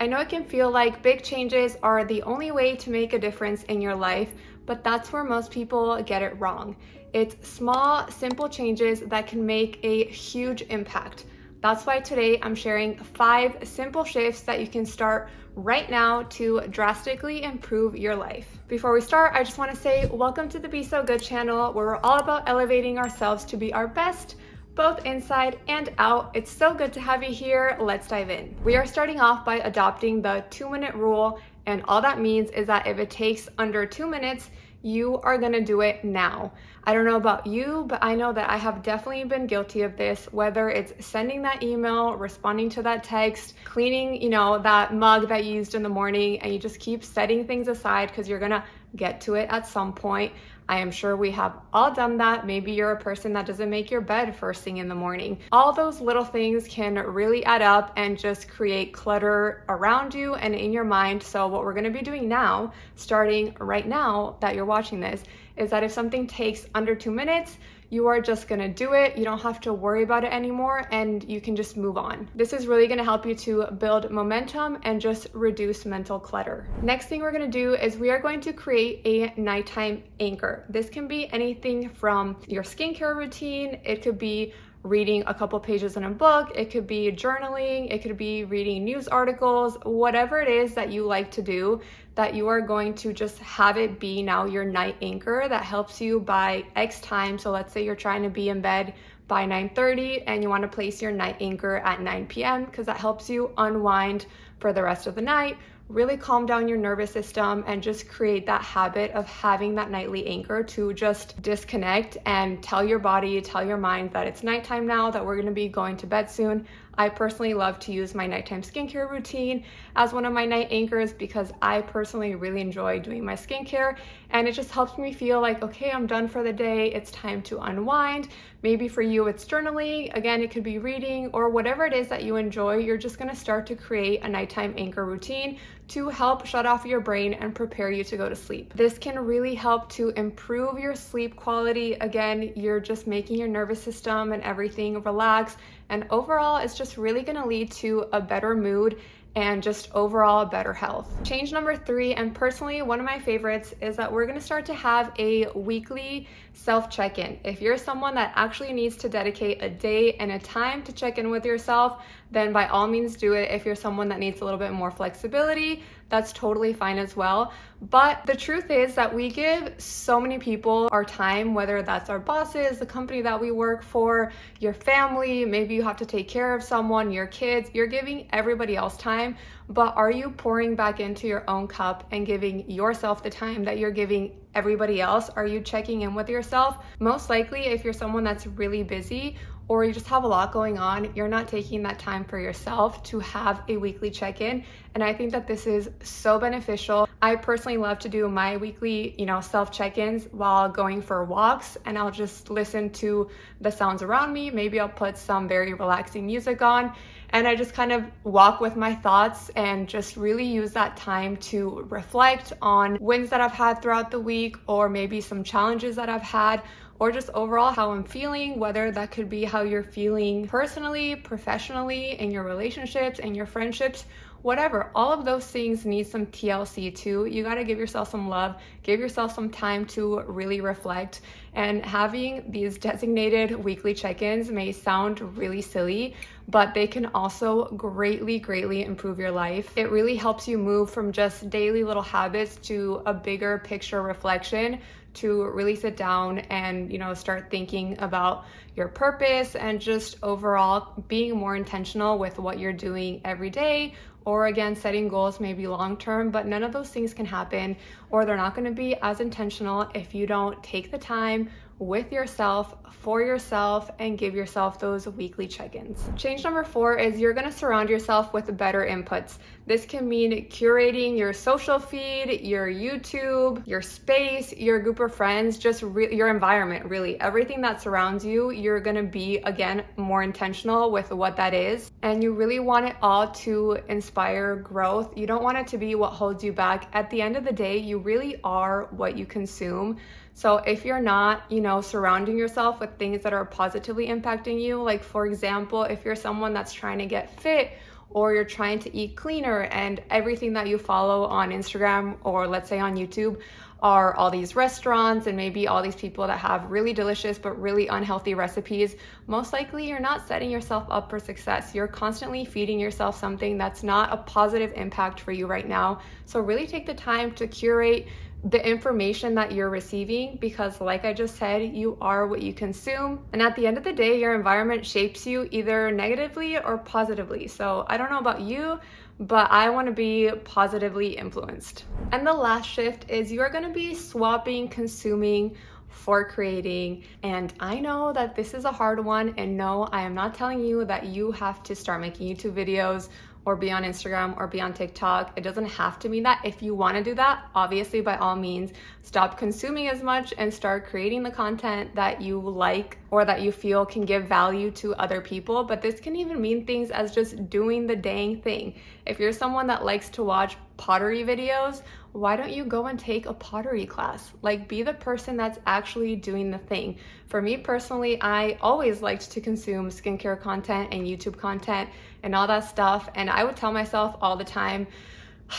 I know it can feel like big changes are the only way to make a difference in your life, but that's where most people get it wrong. It's small, simple changes that can make a huge impact. That's why today I'm sharing 5 simple shifts that you can start right now to drastically improve your life. Before we start, I just want to say welcome to the Be So Good channel, where we're all about elevating ourselves to be our best, both inside and out. It's so good to have you here. Let's dive in. We are starting off by adopting the 2-minute rule, and all that means is that if it takes under 2 minutes, you are gonna do it now. I don't know about you, but I know that I have definitely been guilty of this, whether it's sending that email, responding to that text, cleaning, that mug that you used in the morning, and you just keep setting things aside because you're gonna get to it at some point. I am sure we have all done that. Maybe you're a person that doesn't make your bed first thing in the morning. All those little things can really add up and just create clutter around you and in your mind. So what we're gonna be doing now, starting right now that you're watching this, is that if something takes under 2 minutes, you are just gonna do it. You don't have to worry about it anymore, and you can just move on. This is really gonna help you to build momentum and just reduce mental clutter. Next thing we're gonna do is we are going to create a nighttime anchor. This can be anything from your skincare routine. It could be reading a couple pages in a book, it could be journaling, it could be reading news articles, whatever it is that you like to do, that you are going to just have it be now your night anchor that helps you by X time. So let's say you're trying to be in bed by 9:30 and you want to place your night anchor at 9 p.m. because that helps you unwind for the rest of the night, really calm down your nervous system, and just create that habit of having that nightly anchor to just disconnect and tell your body, tell your mind that it's nighttime now, that we're going to be going to bed soon. I personally love to use my nighttime skincare routine as one of my night anchors because I personally really enjoy doing my skincare, and it just helps me feel like, okay, I'm done for the day. It's time to unwind. Maybe for you, it's journaling. Again, it could be reading or whatever it is that you enjoy. You're just going to start to create a nighttime anchor routine to help shut off your brain and prepare you to go to sleep. This can really help to improve your sleep quality. Again, you're just making your nervous system and everything relax, and overall, it's just really gonna lead to a better mood and just overall better health. Change number 3, and personally one of my favorites, is that we're gonna start to have a weekly self-check-in. If you're someone that actually needs to dedicate a day and a time to check in with yourself, then by all means do it. If you're someone that needs a little bit more flexibility, that's totally fine as well. But the truth is that we give so many people our time, whether that's our bosses, the company that we work for, your family, maybe you have to take care of someone, your kids, you're giving everybody else time, but are you pouring back into your own cup and giving yourself the time that you're giving everybody else? Are you checking in with yourself? Most likely, if you're someone that's really busy or you just have a lot going on, you're not taking that time for yourself to have a weekly check-in. And I think that this is so beneficial. I personally love to do my weekly, self check-ins while going for walks, and I'll just listen to the sounds around me. Maybe I'll put some very relaxing music on, and I just kind of walk with my thoughts and just really use that time to reflect on wins that I've had throughout the week, or maybe some challenges that I've had, or just overall how I'm feeling, whether that could be how you're feeling personally, professionally, in your relationships, in your friendships, whatever. All of those things need some TLC too. You got to give yourself some love, give yourself some time to really reflect. And having these designated weekly check-ins may sound really silly, but they can also greatly improve your life. It really helps you move from just daily little habits to a bigger picture reflection, to really sit down and start thinking about your purpose and just overall being more intentional with what you're doing every day, or again setting goals maybe long term. But none of those things can happen, or they're not going to be as intentional if you don't take the time with yourself, for yourself, and give yourself those weekly check-ins. Change number 4 is you're gonna surround yourself with better inputs. This can mean curating your social feed, your YouTube, your space, your group of friends, just your environment, really. Everything that surrounds you, you're gonna be, again, more intentional with what that is. And you really want it all to inspire growth. You don't want it to be what holds you back. At the end of the day, you really are what you consume. So if you're not, surrounding yourself with things that are positively impacting you, like for example, if you're someone that's trying to get fit or you're trying to eat cleaner and everything that you follow on Instagram or let's say on YouTube are all these restaurants and maybe all these people that have really delicious but really unhealthy recipes, most likely you're not setting yourself up for success. You're constantly feeding yourself something that's not a positive impact for you right now. So really take the time to curate the information that you're receiving, because like I just said, you are what you consume. And at the end of the day, your environment shapes you either negatively or positively. So I don't know about you, but I want to be positively influenced. And the last shift is you are going to be swapping consuming for creating. And I know that this is a hard one, and no, I am not telling you that you have to start making YouTube videos or be on Instagram or be on TikTok. It doesn't have to mean that. If you want to do that, obviously by all means, stop consuming as much and start creating the content that you like or that you feel can give value to other people. But this can even mean things as just doing the dang thing. If you're someone that likes to watch pottery videos, why don't you go and take a pottery class? Like, be the person that's actually doing the thing. For me personally, I always liked to consume skincare content and YouTube content and all that stuff. And I would tell myself all the time,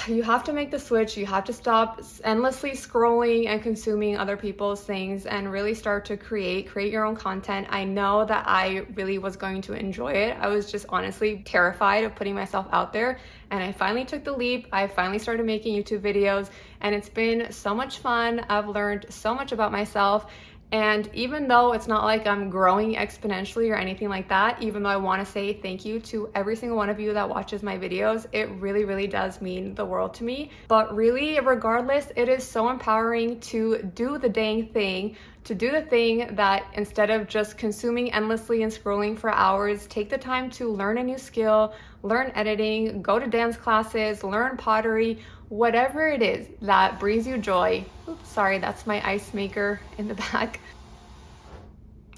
you have to make the switch. You have to stop endlessly scrolling and consuming other people's things and really start to create your own content. I know that I really was going to enjoy it. I was just honestly terrified of putting myself out there. And I finally took the leap. I finally started making YouTube videos, and it's been so much fun. I've learned so much about myself. And even though it's not like I'm growing exponentially or anything like that, even though I want to say thank you to every single one of you that watches my videos, it really, really does mean the world to me. But really, regardless, it is so empowering to do the dang thing, to do the thing that instead of just consuming endlessly and scrolling for hours, take the time to learn a new skill, learn editing, go to dance classes, learn pottery, whatever it is that brings you joy. Oops, sorry, that's my ice maker in the back.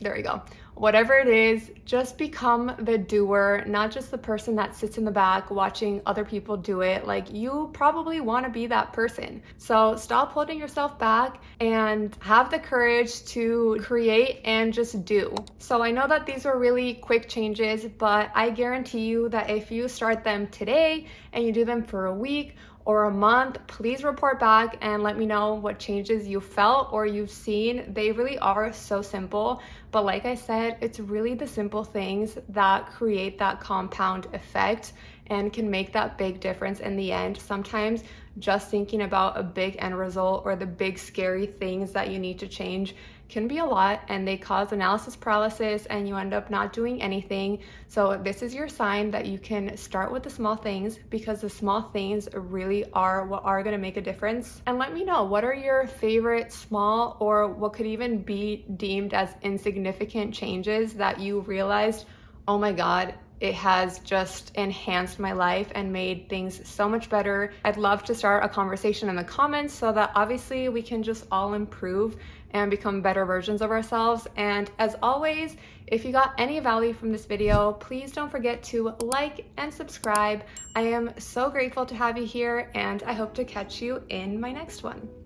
There we go. Whatever it is, just become the doer, not just the person that sits in the back watching other people do it. Like, you probably want to be that person. So stop holding yourself back and have the courage to create and just do. So I know that these are really quick changes, but I guarantee you that if you start them today and you do them for a week or a month, please report back and let me know what changes you felt or you've seen. They really are so simple, but like I said, it's really the simple things that create that compound effect and can make that big difference in the end. Sometimes just thinking about a big end result or the big scary things that you need to change can be a lot, and they cause analysis paralysis and you end up not doing anything. So this is your sign that you can start with the small things, because the small things really are what are going to make a difference. And let me know, what are your favorite small or what could even be deemed as insignificant changes that you realized, oh my God, it has just enhanced my life and made things so much better. I'd love to start a conversation in the comments so that obviously we can just all improve and become better versions of ourselves. And as always, if you got any value from this video, please don't forget to like and subscribe. I am so grateful to have you here, and I hope to catch you in my next one.